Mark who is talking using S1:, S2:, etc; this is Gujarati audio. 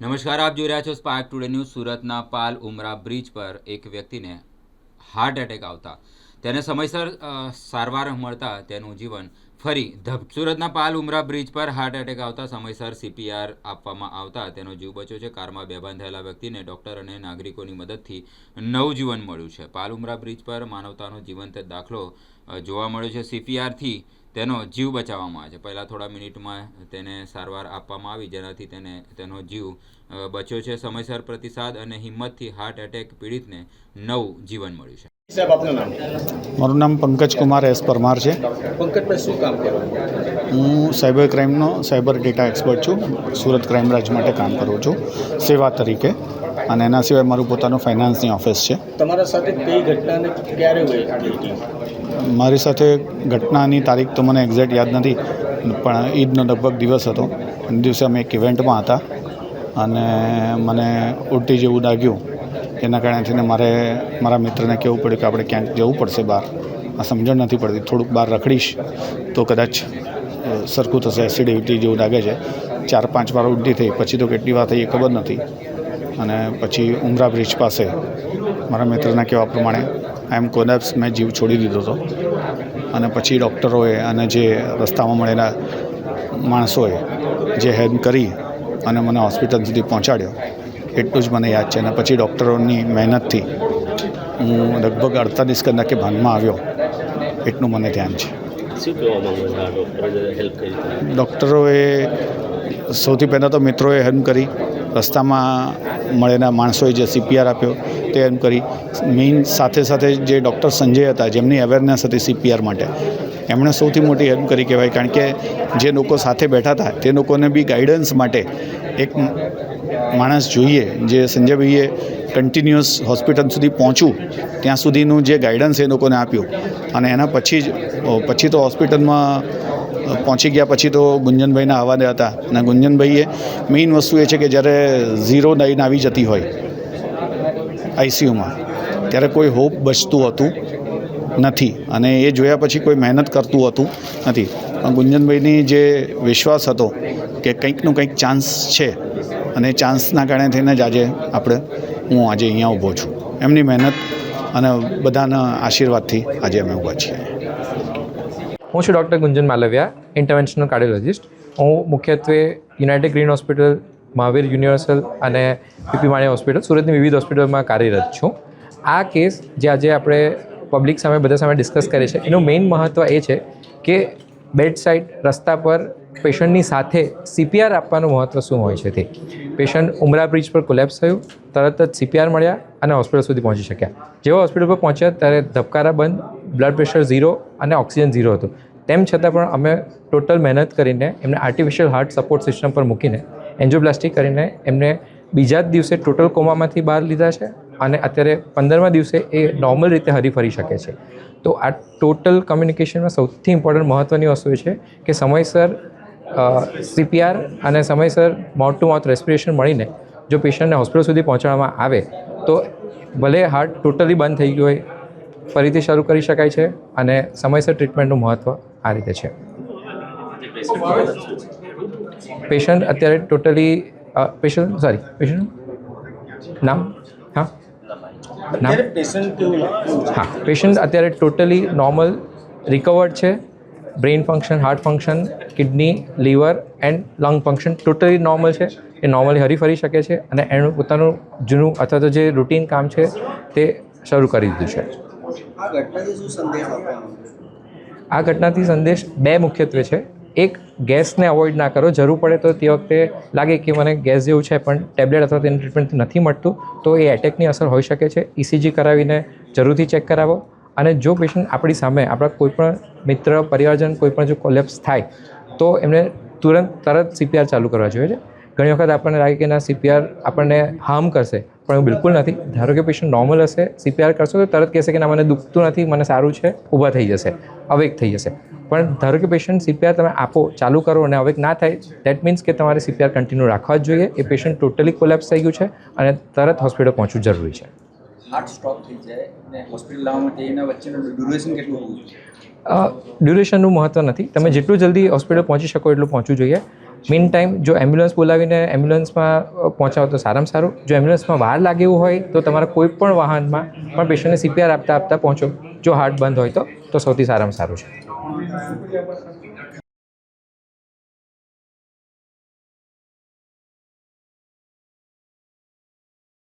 S1: નમસ્કાર, આપ જોઈ રહ્યા છો સ્પાર્ક ટુડે ન્યૂઝ. સુરતના પાલ ઉમરા બ્રિજ પર એક વ્યક્તિને હાર્ટ એટેક આવતા તેને સમયસર સારવાર મળતા તેનું જીવન ફરી સુરતના પાલ ઉમરા બ્રિજ પર હાર્ટ એટેક આવતા સમયસર CPR આપવામાં આવતા તેનો જીવ બચ્યો છે. કારમાં બેભાન થયેલા વ્યક્તિને ડૉક્ટર અને નાગરિકોની મદદથી નવજીવન મળ્યું છે. પાલ ઉમરા બ્રિજ પર માનવતાનો જીવંત દાખલો જોવા મળ્યો છે. CPRથી તેનો જીવ બચાવવામાં આવે છે. પહેલાં થોડા મિનિટમાં તેને સારવાર આપવામાં આવી, જેનાથી તેનો જીવ બચ્યો છે. સમયસર પ્રતિસાદ અને હિંમતથી હાર્ટ એટેક પીડિતને નવું જીવન મળ્યું છે.
S2: સાહેબ, આપનું નામ?
S3: મારું નામ પંકજ કુમાર એસ પરમાર છે.
S2: પંકજભાઈ, શું કામ કરો?
S3: હું સાયબર ક્રાઇમનો સાયબર ડેટા એક્સપર્ટ છું. સુરત ક્રાઇમ બ્રાન્ચ માટે કામ કરું છું સેવા તરીકે, અને એના સિવાય મારું પોતાનું ફાઇનાન્સની ઓફિસ છે.
S2: તમારા સાથે કઈ ઘટનાને ક્યારે થઈ?
S3: મારી સાથે ઘટનાની તારીખ તો મને એક્ઝેક્ટ યાદ નથી, પણ ઈદનો લગભગ દિવસ હતો. એ દિવસે અમે એક ઇવેન્ટમાં હતા અને મને ઉલટી જેવું લાગ્યું. એના કારણેથી મારા મિત્રને કહેવું પડ્યું કે આપણે ક્યાંક જવું પડશે બહાર. આ સમજણ નથી પડતી, થોડુંક બહાર રખડીશ તો કદાચ સરખું થશે. એસિડિટી જેવું લાગે છે. 4-5 વાર ઉલટી થઈ, પછી તો કેટલી વાર થઈ એ ખબર નથી. અને પછી ઉમરા બ્રિજ પાસે મારા મિત્રના કહેવા પ્રમાણે આઈ કોલેપ્સ, મેં જીવ છોડી દીધો હતો. અને પછી ડૉક્ટરોએ અને જે રસ્તામાં મળેલા માણસોએ જે હેલ્પ કરી અને મને હોસ્પિટલ સુધી પહોંચાડ્યો, એટલું જ મને યાદ છે. અને પછી ડૉક્ટરોની મહેનતથી હું લગભગ 48 કલાકે ભાનમાં આવ્યો, એટલું મને ધ્યાન છે.
S2: શું કહેવા માંગો છો? ડૉક્ટરે હેલ્પ કરી?
S3: ડૉક્ટરોએ સૌથી પહેલાં તો મિત્રોએ હેલ્પ કરી, રસ્તામાં મળેલા માણસોએ જે CPR આપ્યો તે હેલ્પ કરી. મેઇન સાથે જે ડૉક્ટર સંજય હતા, જેમની અવેરનેસ હતી CPR માટે, એમણે સૌથી મોટી હેલ્પ કરી કહેવાય. કારણ કે જે લોકો સાથે બેઠા હતા તે લોકોને બી ગાઈડન્સ માટે એક માણસ જોઈએ. જે સંજયભાઈએ કન્ટિન્યુઅસ હોસ્પિટલ સુધી પહોંચું ત્યાં સુધીનું જે ગાઈડન્સ એ લોકોને આપ્યું. અને એના પછી તો હોસ્પિટલમાં પહોંચી ગયા પછી તો ગુંજનભાઈના હવાલે હતા. અને ગુંજનભાઈએ મેઇન વસ્તુ એ છે કે જ્યારે 0 લાઈન આવી જતી હોય ICUમાં, ત્યારે કોઈ હોપ બચતું હતું નથી, અને એ જોયા પછી કોઈ મહેનત કરતું હતું નથી. પણ ગુંજનભાઈની જે વિશ્વાસ હતો કે કંઈકનું કંઈક ચાન્સ છે, અને ચાન્સના કારણે થઈને જ આજે હું આજે અહીંયા ઊભો છું. એમની મહેનત અને બધાના આશીર્વાદથી આજે અમે ઊભા છીએ.
S4: હું છું ડૉક્ટર ગુંજન માલવિયા, ઇન્ટરવેન્શનલ કાર્ડિયોલોજિસ્ટ. હું મુખ્યત્વે United green hospital, Mahavir universal અને PP માણી હોસ્પિટલ, સુરતની વિવિધ હોસ્પિટલમાં કાર્યરત છું. આ કેસ જે આજે આપણે પબ્લિક સામે, બધા સામે ડિસ્કસ કરીએ છીએ, એનું મેઇન મહત્ત્વ એ છે કે બેડ સાઇડ રસ્તા પર પેશન્ટની સાથે CPR આપવાનું મહત્ત્વ શું હોય છે. તે પેશન્ટ ઉમરા બ્રિજ પર કોલેપ્સ થયું, તરત જ CPR મળ્યા અને હોસ્પિટલ સુધી પહોંચી શક્યા. જેવો હોસ્પિટલ પર પહોંચ્યા ત્યારે ધબકારા બંધ, બ્લડ પ્રેશર 0 અને ઓક્સિજન 0 હતું. તેમ છતાં પણ અમે ટોટલ મહેનત કરીને એમને આર્ટિફિશિયલ હાર્ટ સપોર્ટ સિસ્ટમ પર મૂકીને એન્જિયોપ્લાસ્ટી કરીને એમને બીજા જ દિવસે ટોટલ કોમામાંથી બહાર લીધા છે, અને અત્યારે 15મા દિવસે એ નોર્મલ રીતે હરીફરી શકે છે. તો આ ટોટલ કમ્યુનિકેશનમાં સૌથી ઇમ્પોર્ટન્ટ મહત્ત્વની વસ્તુ એ છે કે સમયસર CPR અને સમયસર માઉથ ટુ માઉથ રેસ્પિરેશન મળીને જો પેશન્ટને હોસ્પિટલ સુધી પહોંચાડવામાં આવે તો ભલે હાર્ટ ટોટલી બંધ થઈ ગયું હોય, ફરીથી શરૂ કરી શકાય છે. અને સમયસર ટ્રીટમેન્ટનું મહત્ત્વ આ રીતે છે. પેશન્ટ અત્યારે ટોટલી પેશન્ટ નામ હા પેશન્ટ અત્યારે ટોટલી નોર્મલ રિકવર્ડ છે. Brain function, heart function, kidney, liver and lung function totally normal છે. એ નોર્મલી હરીફરી શકે છે અને એનું પોતાનું જૂનું અથવા તો જે રૂટીન કામ છે તે શરૂ કરી દીધું છે. આ ઘટનાથી સંદેશ 2 મુખ્યત્વે છે. એક, ગેસને અવોઇડ ના કરો. જરૂર પડે તો તે વખતે લાગે કે મને ગેસ જેવું છે પણ ટેબ્લેટ અથવા તેની ટ્રીટમેન્ટ નથી મળતું, તો એ એટેકની અસર હોઈ શકે છે. ECG કરાવીને જરૂરથી ચેક કરાવો. અને જો પેશન્ટ આપણી સામે, આપણા કોઈપણ મિત્ર, પરિવારજન કોઈપણ જો કોલેપ્સ થાય તો એમને તરત CPR ચાલુ કરવા જોઈએ છે. ઘણી વખત આપણને લાગે કે ના, CPR આપણને હાર્મ કરશે, પણ એવું બિલકુલ નથી. ધારો કે પેશન્ટ નોર્મલ હશે, CPR કરશો તો તરત કહેશે કે ના, મને દુખતું નથી, મને સારું છે, ઊભા થઈ જશે, અવેક થઈ જશે. પણ ધારો કે પેશન્ટ CPR તમે આપો, ચાલુ કરો અને અવેક ના થાય, દેટ મીન્સ કે તમારે CPR કન્ટિન્યુ રાખવા જ જોઈએ. એ પેશન્ટ ટોટલી કોલેપ્સ થઈ ગયું છે અને તરત હોસ્પિટલ પહોંચવું જરૂરી છે.
S5: હાર્ટ સ્ટોપ થઈ જાય અને હોસ્પિટલ લાવવા માટે એના વચ્ચેનું ડ્યુરેશન કેટલું હોવું જોઈએ?
S4: ડ્યુરેશનનું મહત્ત્વ નથી. તમે જેટલું જલ્દી હોસ્પિટલ પહોંચી શકો એટલું પહોંચવું જોઈએ. મીન ટાઈમ જો એમ્બ્યુલન્સ બોલાવીને એમ્બ્યુલન્સમાં પહોંચાડો તો સારામાં સારું. જો એમ્બ્યુલન્સમાં વાર લાગે એવું હોય તો તમારા કોઈ પણ વાહનમાં પણ પેશન્ટને CPR આપતા પહોંચો. જો હાર્ટ બંધ હોય તો સૌથી સારામાં સારું છે.